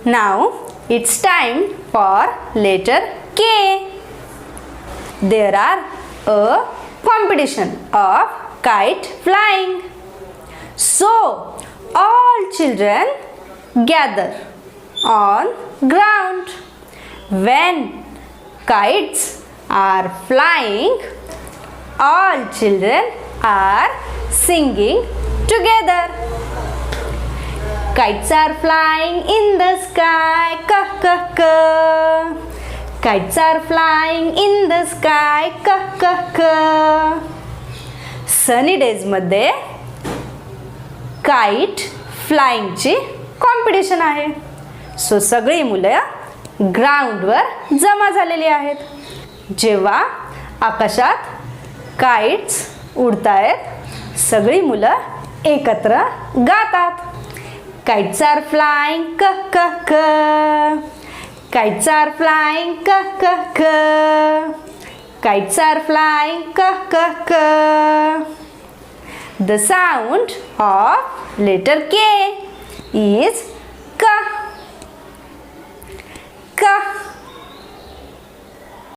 Now it's time for letter K. There are a competition of kite flying. So all children gather on ground. When kites are flying, all children are singing together. Kites are flying in the sky, ka ka ka. Kites are flying in the sky, ka ka ka. Sunny days मध्ये kite फ्लाइंगची competition आहे. So सगळी मुलं ग्राउंडवर जमा झालेली आहेत. जेव्हा आकाशात काइट्स उडतायत सगळी मुलं एकत्र गातात. Kites are flying ka ka ka. Kites are flying ka ka ka. Kites are flying ka ka ka. The sound of letter K is